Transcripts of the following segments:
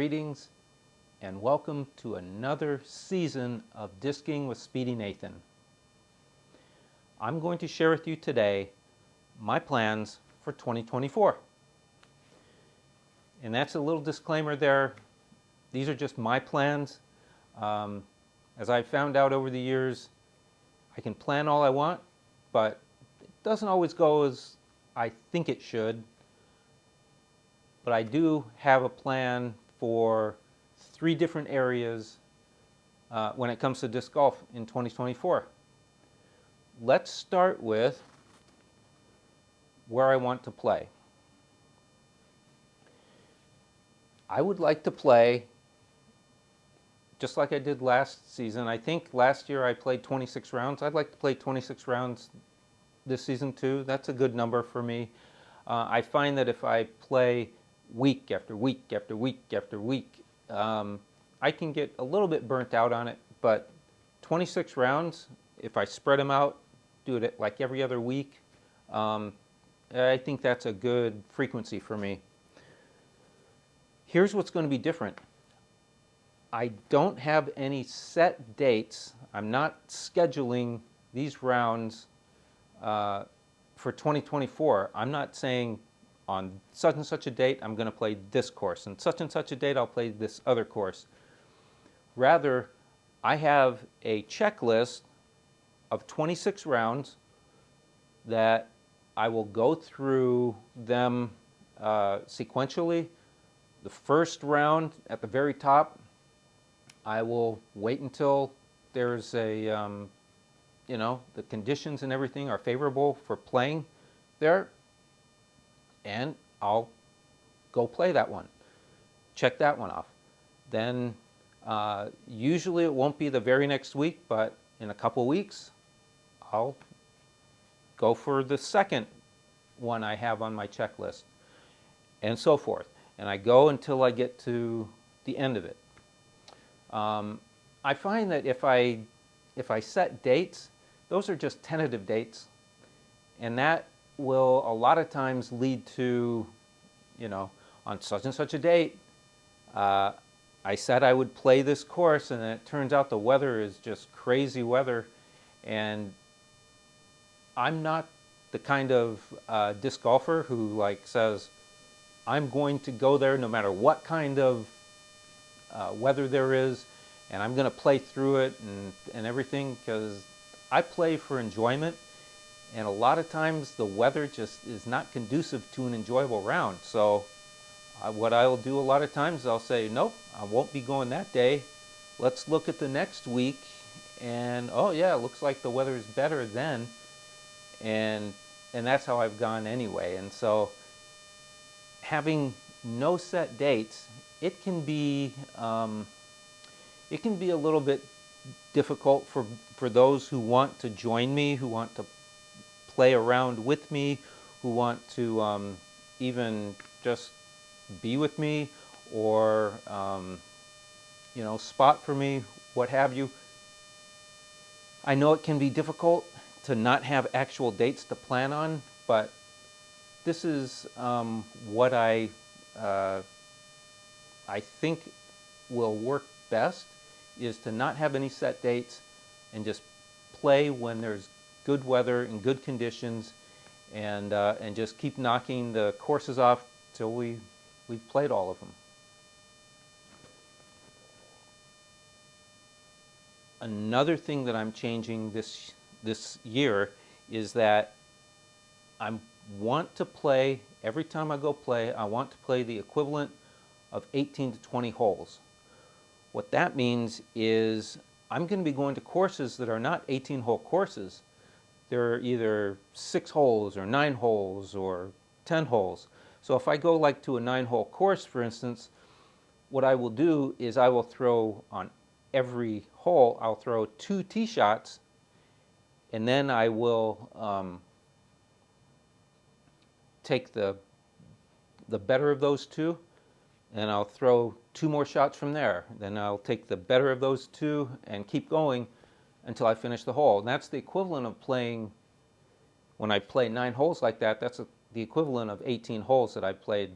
Greetings and welcome to another season of Disking with Speedy Nathan. I'm going to share with you today my plans for 2024. And that's a little disclaimer there. These are just my plans. As I've found out over the years, I can plan all I want, but it doesn't always go as I think it should. But I do have a plan for 3 different areas when it comes to disc golf in 2024. Let's start with where I want to play. I would like to play just like I did last season. I think last year I played 26 rounds. I'd like to play 26 rounds this season too. That's a good number for me. I find that if I play week after week after week after week, I can get a little bit burnt out on it, but 26 rounds, if I spread them out, do it like every other week, I think that's a good frequency for me. Here's what's going to be different. I don't have any set dates. I'm not scheduling these rounds for 2024. I'm not saying on such and such a date I'm going to play this course, and such a date I'll play this other course. Rather, I have a checklist of 26 rounds that I will go through them sequentially. The first round at the very top, I will wait until there's a, the conditions and everything are favorable for playing there, and I'll go play that one. Check that one off. Then usually it won't be the very next week, but in a couple weeks, I'll go for the second one I have on my checklist, and so forth. And I go until I get to the end of it. I find that if I set dates, those are just tentative dates, and that will a lot of times lead to, on such and such a date, I said I would play this course, and it turns out the weather is just crazy weather, and I'm not the kind of disc golfer who says, I'm going to go there no matter what kind of weather there is, and I'm going to play through it and everything, because I play for enjoyment, and a lot of times the weather just is not conducive to an enjoyable round. So what I'll do a lot of times is I'll say, nope, I won't be going that day. Let's look at the next week, and oh yeah, it looks like the weather is better then, and that's how I've gone anyway. And so having no set dates, it can be a little bit difficult for those who want to join me, who want to play around with me, who want to even just be with me, or spot for me, what have you. I know it can be difficult to not have actual dates to plan on, but this is what I think will work best, is to not have any set dates and just play when there's good weather and good conditions, and just keep knocking the courses off till we've played all of them. Another thing that I'm changing this year is that I want to play, every time I go play, I want to play the equivalent of 18 to 20 holes. What that means is I'm going to be going to courses that are not 18-hole courses. They're either 6 holes or 9 holes or 10 holes. So if I go to a 9-hole course, for instance, what I will do is I will throw on every hole, I'll throw 2 tee shots, and then I will take the better of those 2, and I'll throw 2 more shots from there. Then I'll take the better of those 2 and keep going until I finish the hole. And that's the equivalent of playing, when I play 9 holes like that, that's the equivalent of 18 holes that I played.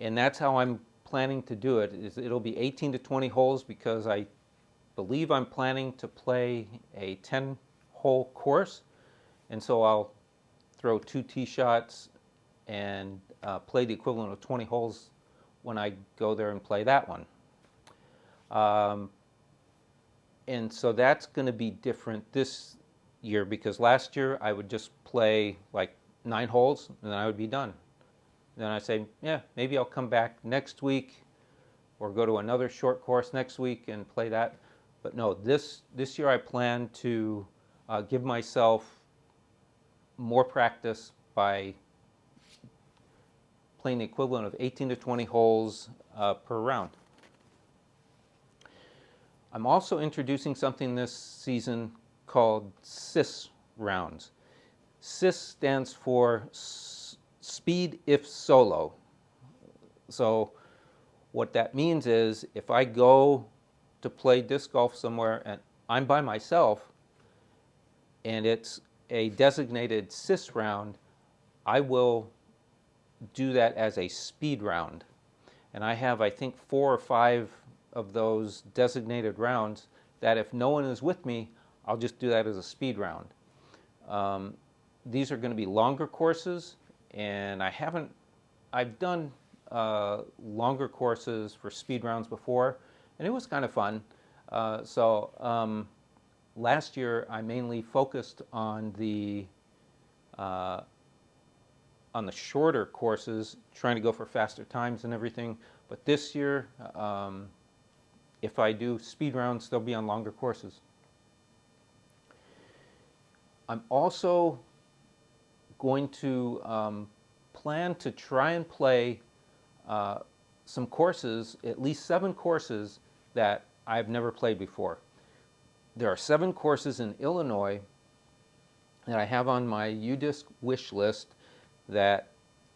And that's how I'm planning to do it is it'll be 18 to 20 holes because I believe I'm planning to play a 10-hole course, and so I'll throw 2 tee shots and play the equivalent of 20 holes when I go there and play that one. And so that's going to be different this year because last year I would just play like 9 holes and then I would be done. Then I'd say, yeah, maybe I'll come back next week or go to another short course next week and play that. But no, this year I plan to give myself more practice by playing the equivalent of 18 to 20 holes per round. I'm also introducing something this season called SIS rounds. SIS stands for Speed If Solo. So what that means is if I go to play disc golf somewhere and I'm by myself and it's a designated SIS round, I will do that as a speed round. And I have, I think, 4 or 5 of those designated rounds that if no one is with me, I'll just do that as a speed round. These are going to be longer courses, and I've done longer courses for speed rounds before, and it was kind of fun. Last year I mainly focused on the shorter courses, trying to go for faster times and everything. But this year, if I do speed rounds, they'll be on longer courses. I'm also going to plan to try and play some courses, at least 7 courses that I've never played before. There are 7 courses in Illinois that I have on my UDisc wish list that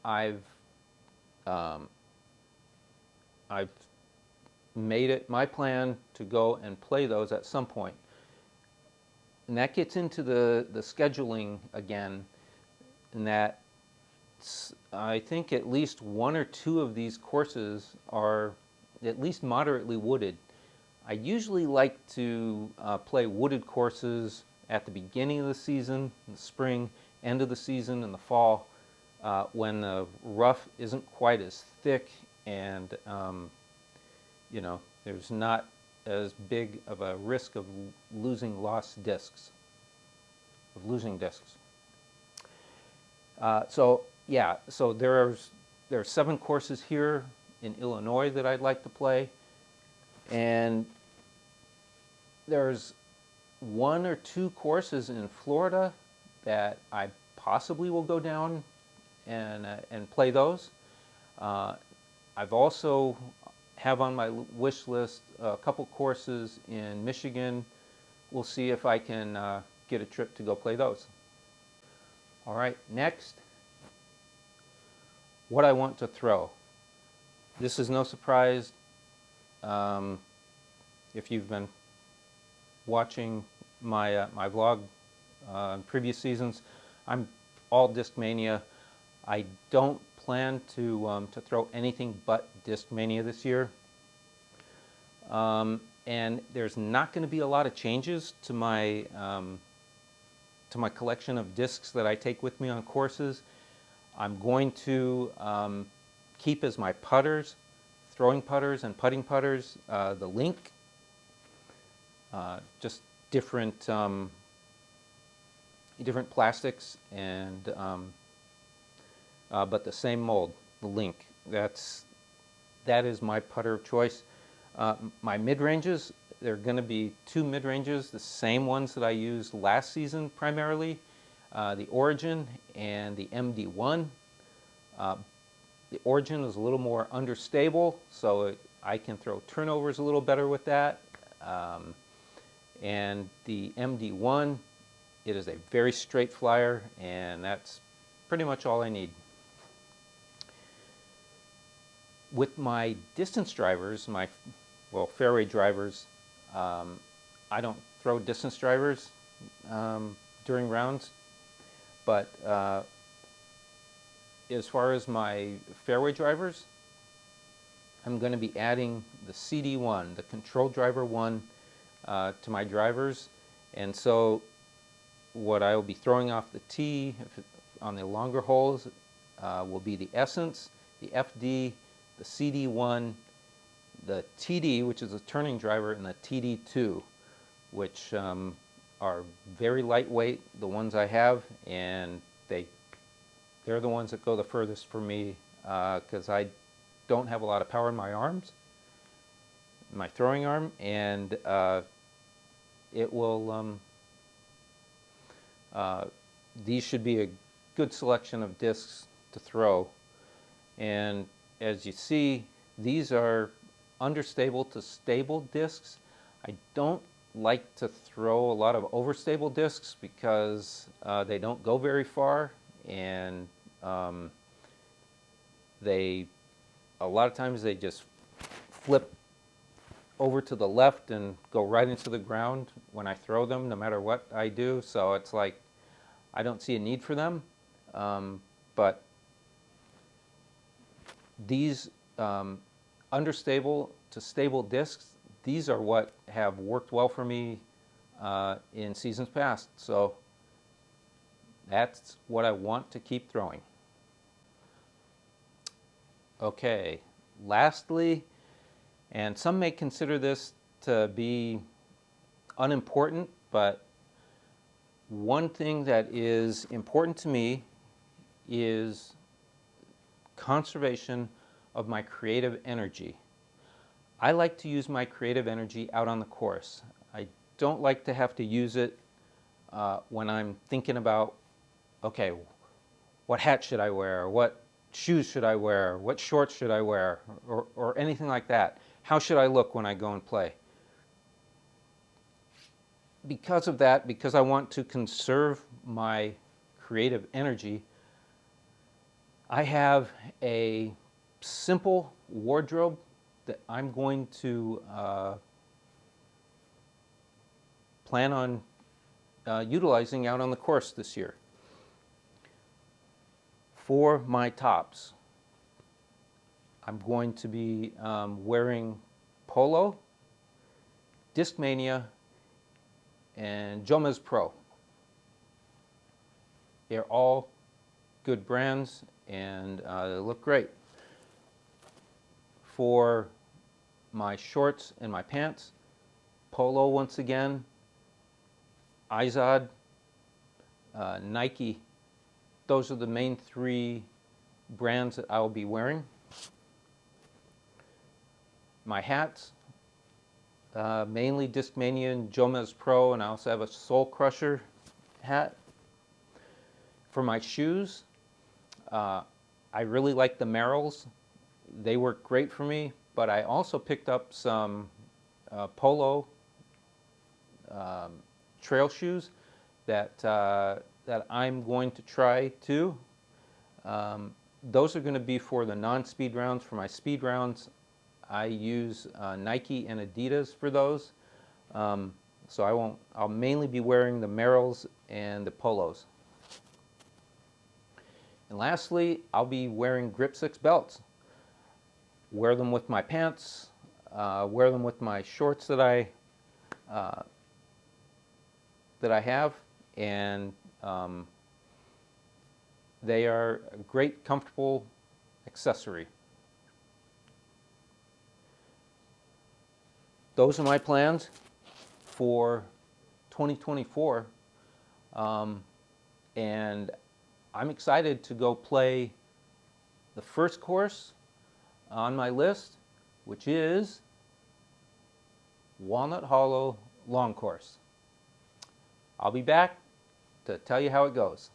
I've made it my plan to go and play those at some point. And that gets into the scheduling again, in that I think at least 1 or 2 of these courses are at least moderately wooded. I usually like to play wooded courses at the beginning of the season, in the spring, end of the season, in the fall, when the rough isn't quite as thick and there's not as big of a risk of losing discs. So there are 7 courses here in Illinois that I'd like to play, and there's 1 or 2 courses in Florida that I possibly will go down and play those. I've also have on my wish list a couple courses in Michigan. We'll see if I can get a trip to go play those. All right, next, what I want to throw. This is no surprise if you've been watching my vlog in previous seasons. I'm all Discmania. I don't plan to throw anything but Discmania this year. And there's not going to be a lot of changes to my collection of discs that I take with me on courses. I'm going to keep as my putters, throwing putters and putting putters, the Link, just different plastics and but the same mold, the Link. That is my putter of choice. My mid-ranges, there are going to be 2 mid-ranges, the same ones that I used last season primarily, the Origin and the MD1. The Origin is a little more understable, so I can throw turnovers a little better with that. And the MD1, it is a very straight flyer, and that's pretty much all I need. With my distance drivers, fairway drivers, I don't throw distance drivers during rounds, but as far as my fairway drivers, I'm going to be adding the CD1, the control driver 1, to my drivers. And so what I will be throwing off the tee on the longer holes will be the Essence, the FD, the CD1, the TD, which is a turning driver, and the TD2, which are very lightweight, the ones I have, and they're the ones that go the furthest for me because I don't have a lot of power in my arms, my throwing arm, and it will, these should be a good selection of discs to throw. And as you see, these are understable to stable discs. I don't like to throw a lot of overstable discs because they don't go very far, and a lot of times they just flip over to the left and go right into the ground when I throw them, no matter what I do. So it's like I don't see a need for them. But these understable to stable discs, these are what have worked well for me in seasons past. So that's what I want to keep throwing. Okay, lastly, and some may consider this to be unimportant, but one thing that is important to me is conservation of my creative energy. I like to use my creative energy out on the course. I don't like to have to use it when I'm thinking about, okay, what hat should I wear? What shoes should I wear? What shorts should I wear? Or anything like that. How should I look when I go and play? Because of that, because I want to conserve my creative energy, I have a simple wardrobe that I'm going to plan on utilizing out on the course this year. For my tops, I'm going to be wearing Polo, Discmania, and Dwsn Pro. They're all good brands and they look great. For my shorts and my pants, Polo once again, Izod, Nike. Those are the main three brands that I will be wearing. My hats, mainly Discmania and Dwsn Pro, and I also have a Soul Crusher hat. For my shoes, I really like the Merrells. They work great for me, but I also picked up some Polo trail shoes that I'm going to try too. Those are going to be for the non-speed rounds. For my speed rounds, I use Nike and Adidas for those. So I'll mainly be wearing the Merrells and the Polos. And lastly, I'll be wearing Grip 6 belts. Wear them with my pants, wear them with my shorts that I have, and they are a great, comfortable accessory. Those are my plans for 2024, and I'm excited to go play the first course on my list, which is Walnut Hollow Long Course. I'll be back to tell you how it goes.